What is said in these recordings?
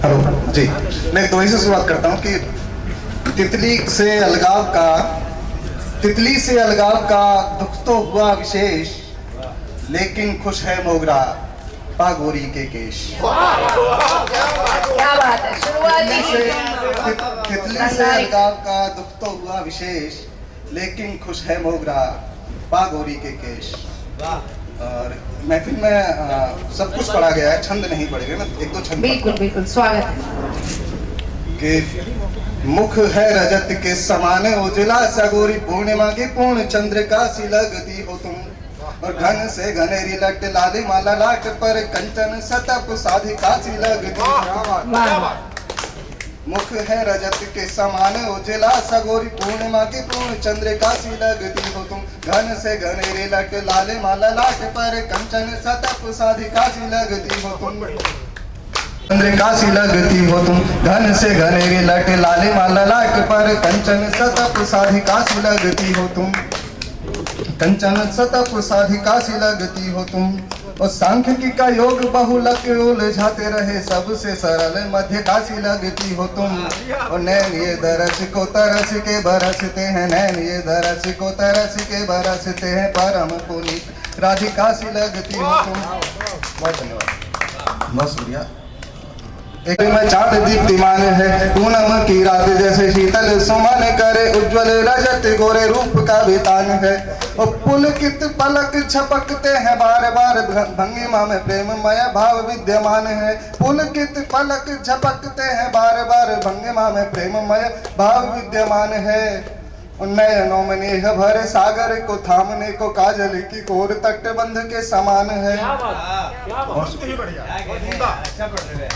Hello जी। मैं एक दोहे से शुरुआत करता हूँ कि तितली से अलगाव का दुख तो हुआ विशेष, लेकिन खुश है मोगरा पा गोरी के केश। क्या बात है, शुरुआती तितली से अलगाव का दुख तो हुआ विशेष, लेकिन खुश है मोगरा पा गोरी के केश। और महफिल में सब कुछ पढ़ा गया है, छंद नहीं पढ़े गए। मैं एक दो छंद बिल्कुल बिल्कुल स्वागत है। कि मुख है रजत के समान उजला, सगोरी पूर्णिमा की पूर्ण चंद्रिका सी लगती हो तुम। और घन से घनेरी लट लाली माला लाट पर कंचन सतप साधिका सी लगती हो। मुख है रजत के समान उजला, सगोरी पूर्णिमा की पूर्ण चंद्रिका सी लगती हो तुम। घन से घनेरी लट लाले माला लाट पर कंचन सतप साधिका सी लगती हो तुम। चंद्रिका सी लगती हो तुम। घन से घनेरी लट लाले माला लाट पर कंचन सतप साधिका सी लगती हो तुम। कंचन सतप साधिका सी लगती हो तुम। और सांख्यिकी का योग बहुलक उलझाते रहे, सबसे सरल मध्य का सी लगती हो तुम। और नैन ये दरस को तरस के बरसते हैं, नैन ये दरस को तरस के बरसते हैं, परम पुनीत राधिका सी लगती हो तुम। बहुत धन्यवाद, बहुत शुक्रिया। एक में चाँद दीप्तिमान है, पूनम की रात जैसे शीतल सुमन करे, उज्ज्वल रजत गोरे रूप का वितान है। और पुलकित पलक झपकते हैं बार बार, भंगिमा में प्रेममय भाव विद्यमान है। पुलकित पलक झपकते हैं बार बार, भंगिमा में प्रेममय भाव विद्यमान है। नयनों में नेह भरे सागर को थामने को काजल की कोर तटबंध के समान है।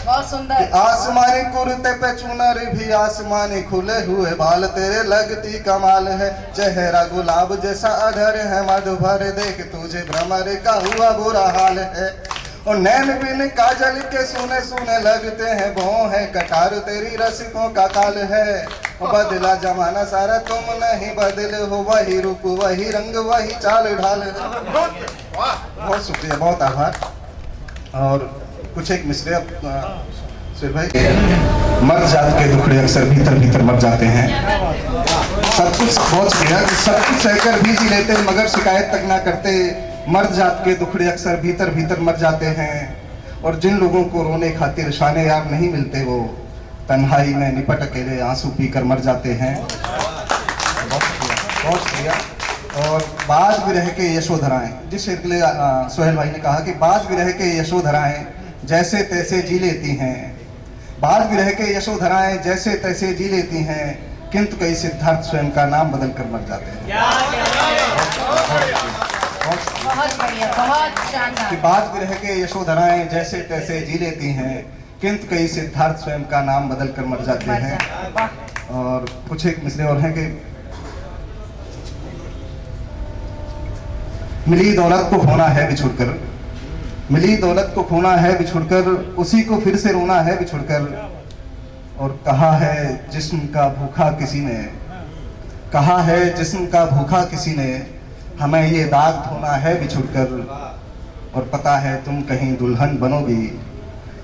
बहुत सुंदर। आसमानी कुर्ते पे चुनर भी आसमानी, खुले हुए बाल तेरे लगती कमाल है। चेहरा गुलाब जैसा अधर है, मधुभर देख तुझे भ्रमर का हुआ बुरा हाल है। और नैन बिन काजल के सुने सुने लगते हैं, वो है कटार तेरी रसिकों का काल है। बदला जमाना सारा तुम नहीं बदले हो, वही रूप वही रंग वही चाल ढाल है। बहुत शुक्रिया, बहुत आभार। और कुछ एक मिसरे सुहेल भाई। मर्द जात के दुखड़े अक्सर भीतर भीतर मर जाते हैं। सब कुछ बहुत शुक्रिया, सब कुछ सहकर भी जी लेते मगर शिकायत तक ना करते। मर्द जात के दुखड़े अक्सर भीतर भीतर मर जाते हैं। और जिन लोगों को रोने खातिर शाने यार नहीं मिलते, वो तन्हाई में निपट अकेले आंसू पीकर मर जाते हैं। बहुत शुक्रिया। और बाज विरह के यशोधराएं, जिस शेर के लिए सुहेल भाई ने कहा कि बाज विरह के यशोधराएं जैसे तैसे जी लेती हैं। बाज विरह के यशोधराएं जैसे तैसे जी लेती हैं, किंतु कई सिद्धार्थ स्वयं का नाम बदल कर मर जाते हैं। बहुत बढ़िया, बहुत शानदार। कि बाज विरह के यशोधराएं जैसे तैसे जी लेती हैं, किंतु कई सिद्धार्थ स्वयं का नाम बदल कर मर जाते हैं। और कुछ एक मिसरे और हैं कि मिली दौलत को खोना है बिछुड़कर, मिली दौलत को खोना है बिछुड़कर, उसी को फिर से रोना है बिछुड़कर। और कहा है जिस्म का भूखा किसी ने, कहा है जिस्म का भूखा किसी ने, हमें ये दाग धोना है बिछुड़कर। और पता है तुम कहीं दुल्हन बनोगी,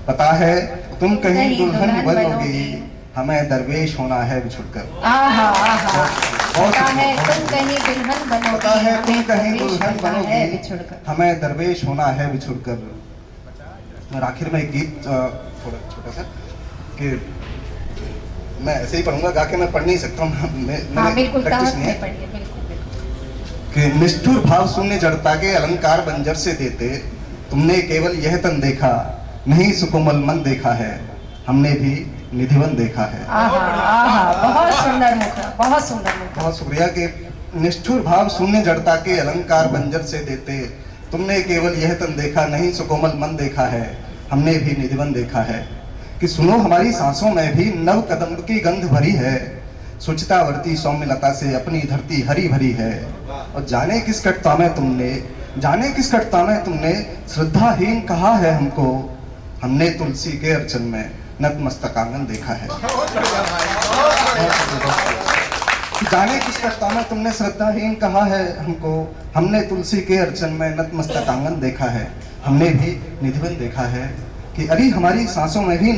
पता है तुम कहीं दुल्हन बनोगी, हमें दरवेश होना है बिछुड़कर। आहा आहा, पता है तुम कहीं दुल्हन बनोगी, पता है तुम कहीं दुल्हन बनोगी, बिछुड़कर, हमें दरवेश होना है बिछुड़कर। और आखिर में एक गीत थोड़ा छोटा सा कि मैं ऐसे ही पढ़ूंगा, गा के मैं पढ़ नहीं सकता हूँ, बिल्कुल प्रैक्टिस नहीं है। कि निष्ठुर भाव शून्य जड़ता के अलंकार बंजर से देते, तुमने केवल यह तन देखा, नहीं सुकोमल मन देखा है, हमने भी निधिवन देखा है। आहा आहा, बहुत सुंदर मुखड़ा, बहुत सुंदर मुखड़ा। बहुत शुक्रिया। कि निष्ठुर भाव शून्य जड़ता के अलंकार बंजर से देते, तुमने केवल यह तन देखा, नहीं सुकोमल मन देखा है, हमने भी निधिवन देखा है। कि सुनो हमारी सांसों में भी नव कदम की गंध भरी है, सुचितावर्ती सौम्यलता से अपनी धरती हरी भरी है। और जाने किस कटता में तुमने, जाने किस कटता में तुमने श्रद्धाहीन कहा है हमको, हमने तुलसी के अर्चन में नतमस्तक आंगन देखा है। जाने किस कटता में तुमने श्रद्धाहीन कहा है हमको, हमने तुलसी के अर्चन में नतमस्तक आंगन देखा है, हमने भी निधिवन देखा है। कि अरे हमारी सांसों में भी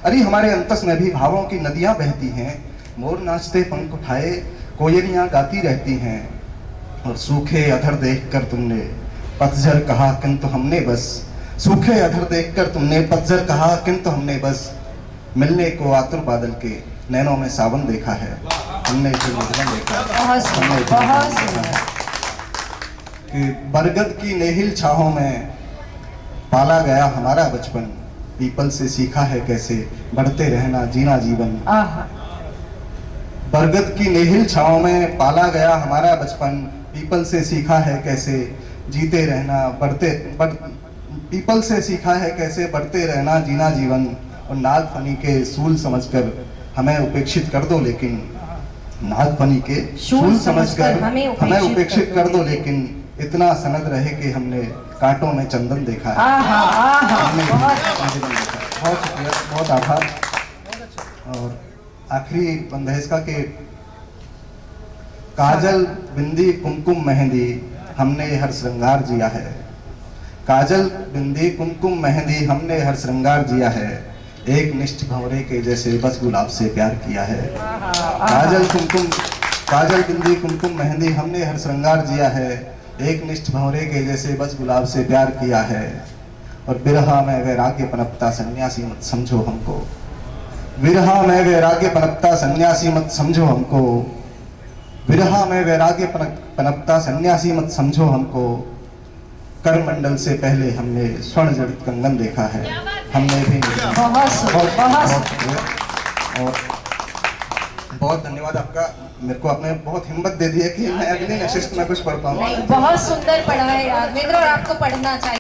अरे हमारे अंतस में भी भावों की नदियां बहती हैं। मोर नाचते पंख उठाए कोयलियां गाती रहती हैं। और सूखे अधर देखकर तुमने पतझर कहा किंतु हमने बस, सूखे अधर देखकर तुमने पतझर कहा किंतु हमने बस, मिलने को आतुर बादल के नैनों में सावन देखा है। हमने फिर मधुबन देखा है। बहुत हमने सुंदर, फिर बहुत मधुबन देखा सुंदर। है। कि बरगद की नेहिल छाहों में पाला गया हमारा बचपन, पीपल से सीखा है कैसे बढ़ते रहना जीना जीवन। आहा, बरगद की नेहिल छाओं में पाला गया हमारा बचपन, पीपल से सीखा है कैसे जीते रहना पीपल से सीखा है कैसे बढ़ते रहना जीना जीवन। और नागफनी के सूल समझकर हमें उपेक्षित कर दो, लेकिन नागफनी के शूल सूल समझकर हमें हमें उपेक्षित कर दो, लेकिन इतना सनद रहे कि हमने कांटों में चंदन देखा है। आहा, आहा, हमने बहुत चंदन देखा है। बहुत शुक्रिया, बहुत आभार। और आखिरी बंद है इसका कि काजल बिंदी कुमकुम मेहंदी हमने हर श्रृंगार जिया है। काजल बिंदी कुमकुम मेहंदी हमने हर श्रृंगार जिया है। एक निष्ठ भंवरे के जैसे बस गुलाब से प्यार किया है। काजल बिंदी कुमकुम मेहंदी हमने हर श्रृंगार जिया है। एक निष्ठ भंवरे के जैसे बस गुलाब से प्यार किया है। और बिरहा में वैराग्य पनपता सन्यासी मत समझो हमको, विरहा में वैराग्य पनपता सन्यासी मत समझो हमको, विरहा में वैराग्य पनपता सन्यासी मत समझो हमको। करमंडल से पहले हमने स्वर्ण जड़ित कंगन देखा है। हमने भी बहुत सुंदर, बहुत सुंदर। और बहुत धन्यवाद आपका। मेरे को आपने बहुत हिम्मत दे दी है कि मैं अगले नेक्स्ट में कुछ पढ़ पाऊँ। नहीं, बहुत सुंदर पढ़ा है राघवेंद्र, और आपको पढ़ना चाहिए।